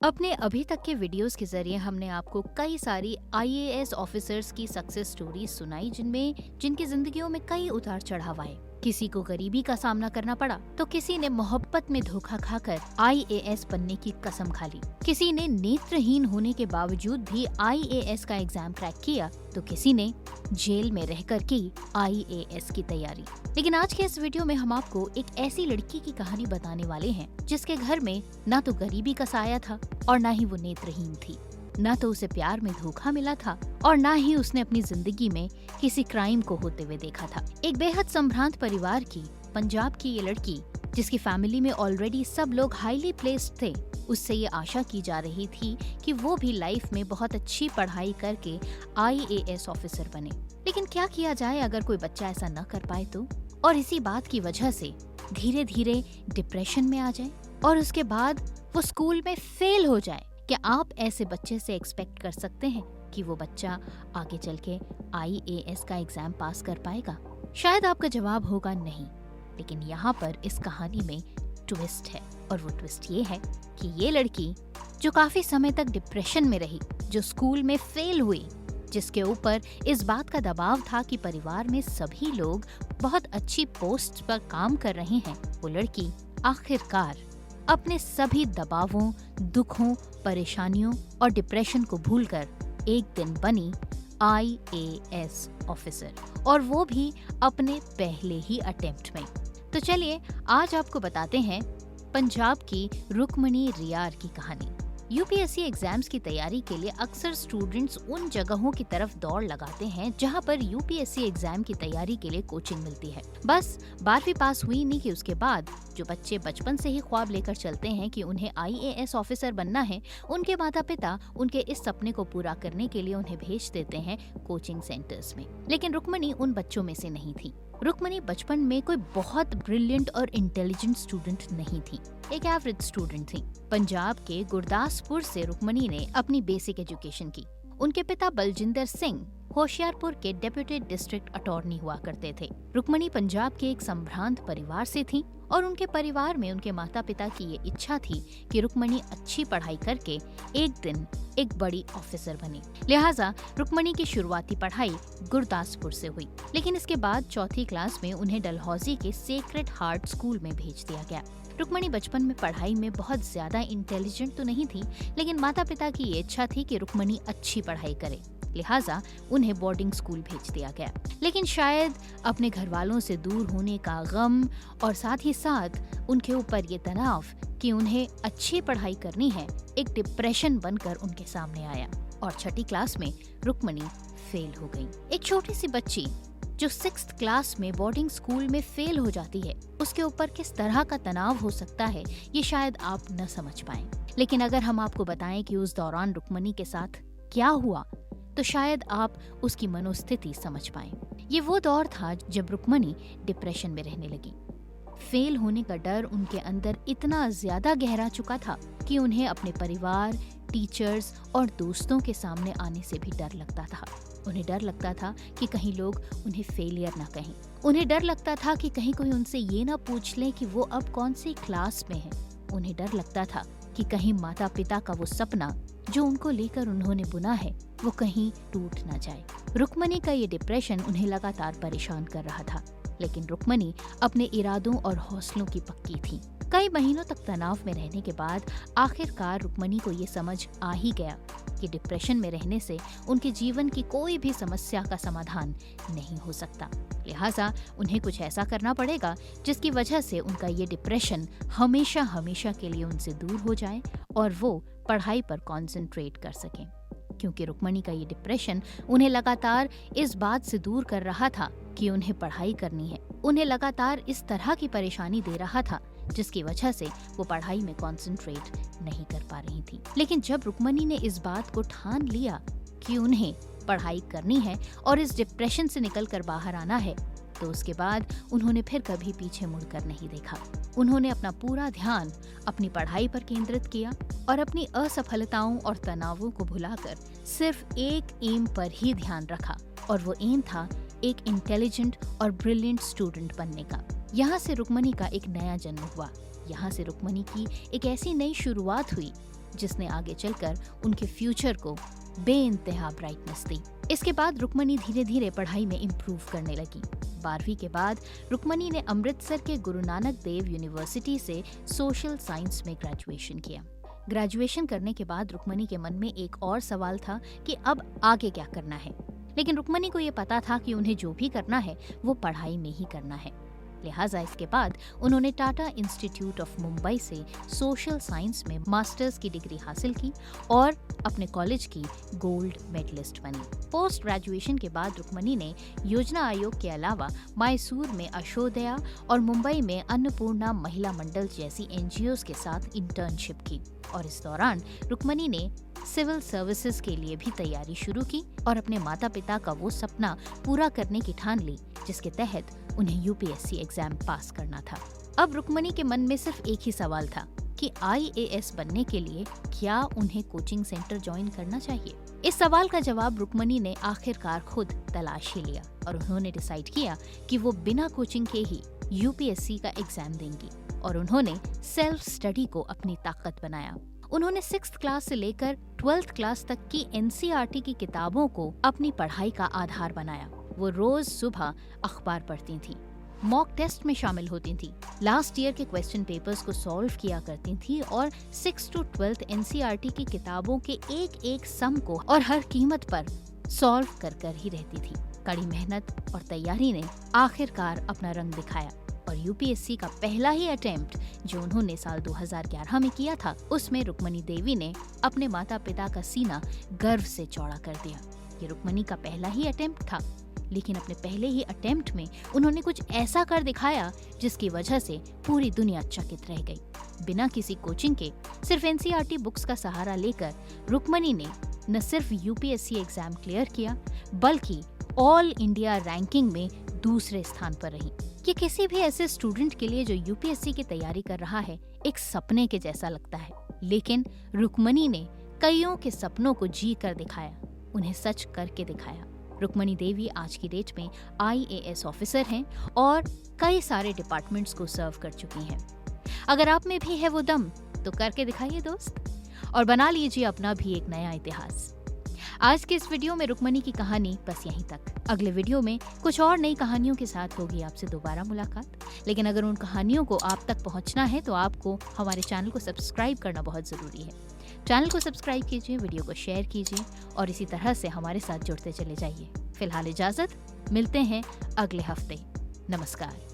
अपने अभी तक के वीडियोस के जरिए हमने आपको कई सारी आईएएस ऑफिसर्स की सक्सेस स्टोरीज सुनाई जिनकी जिंदगियों में कई उतार चढ़ाव आए। किसी को गरीबी का सामना करना पड़ा तो किसी ने मोहब्बत में धोखा खाकर आईएएस बनने की कसम खा ली। किसी ने नेत्रहीन होने के बावजूद भी आईएएस का एग्जाम क्रैक किया तो किसी ने जेल में रहकर की आईएएस की तैयारी। लेकिन आज के इस वीडियो में हम आपको एक ऐसी लड़की की कहानी बताने वाले हैं जिसके घर में ना तो गरीबी का साया था और ना ही वो नेत्रहीन थी। ना तो उसे प्यार में धोखा मिला था और ना ही उसने अपनी जिंदगी में किसी क्राइम को होते हुए देखा था। एक बेहद संभ्रांत परिवार की पंजाब की ये लड़की, जिसकी फैमिली में ऑलरेडी सब लोग हाईली प्लेस्ड थे, उससे ये आशा की जा रही थी कि वो भी लाइफ में बहुत अच्छी पढ़ाई करके आईएएस ऑफिसर बने। लेकिन क्या किया जाए अगर कोई बच्चा ऐसा न कर पाए तो, और इसी बात की वजह से धीरे धीरे डिप्रेशन में आ जाए और उसके बाद वो स्कूल में फेल हो जाए। क्या आप ऐसे बच्चे से एक्सपेक्ट कर सकते हैं कि वो बच्चा आगे चल के आईएएस का एग्जाम पास कर पाएगा? शायद आपका जवाब होगा नहीं। लेकिन यहाँ पर इस कहानी में ट्विस्ट है, और वो ट्विस्ट ये है कि ये लड़की जो काफी समय तक डिप्रेशन में रही, जो स्कूल में फेल हुई, जिसके ऊपर इस बात का दबाव था कि परिवार में सभी लोग बहुत अच्छी पोस्ट पर काम कर रहे हैं, वो लड़की आखिरकार अपने सभी दबावों, दुखों, परेशानियों और डिप्रेशन को भूलकर एक दिन बनी आईएएस ऑफिसर, और वो भी अपने पहले ही अटेम्प्ट में। तो चलिए आज आपको बताते हैं पंजाब की रुक्मणी रियार की कहानी। यूपीएससी एग्जाम्स की तैयारी के लिए अक्सर स्टूडेंट्स उन जगहों की तरफ दौड़ लगाते हैं जहां पर यूपीएससी एग्जाम की तैयारी के लिए कोचिंग मिलती है। बस 12वीं पास हुई नहीं कि उसके बाद जो बच्चे बचपन से ही ख्वाब लेकर चलते हैं कि उन्हें आईएएस ऑफिसर बनना है, उनके माता पिता उनके इस सपने को पूरा करने के लिए उन्हें भेज देते हैं कोचिंग सेंटर्स में। लेकिन रुक्मणी उन बच्चों में से नहीं थी। रुक्मणी बचपन में कोई बहुत ब्रिलियंट और इंटेलिजेंट स्टूडेंट नहीं थी, एक एवरेज स्टूडेंट थी। पंजाब के गुरदासपुर से रुक्मणी ने अपनी बेसिक एजुकेशन की। उनके पिता बलजिंदर सिंह होशियारपुर के डेप्यूटी डिस्ट्रिक्ट अटॉर्नी हुआ करते थे। रुक्मणी पंजाब के एक संभ्रांत परिवार से थी और उनके परिवार में उनके माता पिता की ये इच्छा थी कि रुक्मणी अच्छी पढ़ाई करके एक दिन एक बड़ी ऑफिसर बने। लिहाजा रुक्मणी की शुरुआती पढ़ाई गुरदासपुर से हुई, लेकिन इसके बाद चौथी क्लास में उन्हें डलहौजी के सेक्रेड हार्ट स्कूल में भेज दिया गया। रुक्मणी बचपन में पढ़ाई में बहुत ज्यादा इंटेलिजेंट तो नहीं थी, लेकिन माता पिता की ये इच्छा थी कि रुक्मणी अच्छी पढ़ाई करे, लिहाजा उन्हें बोर्डिंग स्कूल भेज दिया गया। लेकिन शायद अपने घर वालों से दूर होने का गम और साथ ही साथ उनके ऊपर ये तनाव कि उन्हें अच्छी पढ़ाई करनी है, एक डिप्रेशन बनकर उनके सामने आया और छठी क्लास में रुक्मणी फेल हो गई। एक छोटी सी बच्ची जो 6th क्लास में बोर्डिंग स्कूल में फेल हो जाती है, उसके ऊपर किस तरह का तनाव हो सकता है ये शायद आप न समझ पाएं। लेकिन अगर हम आपको बताएं कि उस दौरान रुक्मणी के साथ क्या हुआ तो शायद आप उसकी मनोस्थिति समझ पाएं। ये वो दौर था जब रुक्मणी डिप्रेशन में रहने लगी। फेल होने का डर उनके अंदर इतना ज्यादा गहरा चुका था कि उन्हें अपने परिवार, टीचर्स और दोस्तों के सामने आने से भी डर लगता था। उन्हें डर लगता था कि कहीं लोग उन्हें फेलियर ना कहें। उन्हें डर लगता था कि कहीं कोई उनसे ये ना पूछ ले कि वो अब कौन सी क्लास में है। उन्हें डर लगता था कि कहीं माता पिता का वो सपना जो उनको लेकर उन्होंने बुना है वो कहीं टूट ना जाए। रुक्मणी का ये डिप्रेशन उन्हें लगातार परेशान कर रहा था, लेकिन रुक्मणी अपने इरादों और हौसलों की पक्की थी। कई महीनों तक तनाव में रहने के बाद आखिरकार रुक्मणी को ये समझ आ ही गया कि डिप्रेशन में रहने से उनके जीवन की कोई भी समस्या का समाधान नहीं हो सकता। लिहाजा उन्हें कुछ ऐसा करना पड़ेगा जिसकी वजह से उनका ये डिप्रेशन हमेशा हमेशा के लिए उनसे दूर हो जाए और वो पढ़ाई पर कंसंट्रेट कर सकें। क्योंकि रुक्मणी का ये डिप्रेशन उन्हें लगातार इस बात से दूर कर रहा था कि उन्हें पढ़ाई करनी है, उन्हें लगातार इस तरह की परेशानी दे रहा था जिसकी वजह से वो पढ़ाई में कंसंट्रेट नहीं कर पा रही थी। लेकिन जब रुक्मणी ने इस बात को ठान लिया कि उन्हें पढ़ाई करनी है और इस डिप्रेशन से निकलकर बाहर आना है, तो उसके बाद उन्होंने फिर कभी पीछे मुड़कर नहीं देखा। उन्होंने अपना पूरा ध्यान अपनी पढ़ाई पर केंद्रित किया और अपनी असफलताओं और तनावों को भुलाकर सिर्फ एक एम पर ही ध्यान रखा, और वो एम था एक इंटेलिजेंट और ब्रिलियंट स्टूडेंट बनने का। यहाँ से रुक्मणी का एक नया जन्म हुआ। यहाँ से रुक्मणी की एक ऐसी नई शुरुआत हुई जिसने आगे चलकर उनके फ्यूचर को बेइंतहा ब्राइटनेस दी। इसके बाद रुक्मणी धीरे धीरे पढ़ाई में इम्प्रूव करने लगी। 12वीं के बाद रुक्मणी ने अमृतसर के गुरु नानक देव यूनिवर्सिटी से सोशल साइंस में ग्रेजुएशन किया। ग्रेजुएशन करने के बाद रुक्मणी के मन में एक और सवाल था कि अब आगे क्या करना है, लेकिन रुक्मणी को ये पता था कि उन्हें जो भी करना है वो पढ़ाई में ही करना है। लिहाजा इसके बाद उन्होंने टाटा इंस्टीट्यूट ऑफ मुंबई से सोशल साइंस में मास्टर्स की डिग्री हासिल की और अपने कॉलेज की गोल्ड मेडलिस्ट बनी। पोस्ट ग्रेजुएशन के बाद रुक्मणी ने योजना आयोग के अलावा मैसूर में अशोदया और मुंबई में अन्नपूर्णा महिला मंडल जैसी एनजीओज के साथ इंटर्नशिप की और इस दौरान रुक्मणी ने सिविल सर्विसेज के लिए भी तैयारी शुरू की और अपने माता पिता का वो सपना पूरा करने की ठान ली जिसके तहत उन्हें यूपीएससी एग्जाम पास करना था। अब रुक्मणी के मन में सिर्फ एक ही सवाल था कि आईएएस बनने के लिए क्या उन्हें कोचिंग सेंटर ज्वाइन करना चाहिए। इस सवाल का जवाब रुक्मणी ने आखिरकार खुद तलाश ही लिया और उन्होंने डिसाइड किया कि वो बिना कोचिंग के ही यूपीएससी का एग्जाम देंगी और उन्होंने सेल्फ स्टडी को अपनी ताकत बनाया। उन्होंने 6th क्लास से लेकर 12th क्लास तक की एनसीईआरटी की किताबों को अपनी पढ़ाई का आधार बनाया। वो रोज सुबह अखबार पढ़ती थीं, मॉक टेस्ट में शामिल होती थीं, लास्ट ईयर के क्वेश्चन पेपर्स को सॉल्व किया करती थीं और 6th to 12th एनसीईआरटी की किताबों के एक एक सम को और हर कीमत पर सॉल्व कर ही रहती थी। कड़ी मेहनत और तैयारी ने आखिरकार अपना रंग दिखाया और यूपीएससी का पहला ही अटेम्प्ट जो उन्होंने साल 2011 में किया था, उसमें रुक्मणी देवी ने अपने माता पिता का सीना गर्व से चौड़ा कर दिया। ये रुक्मणी का पहला ही अटेम्प्ट था, लेकिन अपने पहले ही अटेम्प्ट में उन्होंने कुछ ऐसा कर दिखाया जिसकी वजह से पूरी दुनिया चकित रह गई। बिना किसी कोचिंग के सिर्फ एनसीईआरटी बुक्स का सहारा लेकर रुक्मणी ने न सिर्फ यूपीएससी एग्जाम क्लियर किया बल्कि ऑल इंडिया रैंकिंग में दूसरे स्थान पर रही। ये किसी भी ऐसे स्टूडेंट के लिए जो यूपीएससी की तैयारी कर रहा है एक सपने के जैसा लगता है, लेकिन रुक्मणी ने कईयों के सपनों को जी कर दिखाया, उन्हें सच करके दिखाया। रुक्मणी देवी आज की डेट में आईएएस ऑफिसर हैं और कई सारे डिपार्टमेंट्स को सर्व कर चुकी हैं। अगर आप में भी है वो दम तो करके दिखाइए दोस्त और बना लीजिए अपना भी एक नया इतिहास। आज के इस वीडियो में रुक्मणी की कहानी बस यहीं तक। अगले वीडियो में कुछ और नई कहानियों के साथ होगी आपसे दोबारा मुलाकात। लेकिन अगर उन कहानियों को आप तक पहुंचना है तो आपको हमारे चैनल को सब्सक्राइब करना बहुत जरूरी है। चैनल को सब्सक्राइब कीजिए, वीडियो को शेयर कीजिए और इसी तरह से हमारे साथ जुड़ते चले जाइए। फिलहाल इजाजत, मिलते हैं अगले हफ्ते। नमस्कार।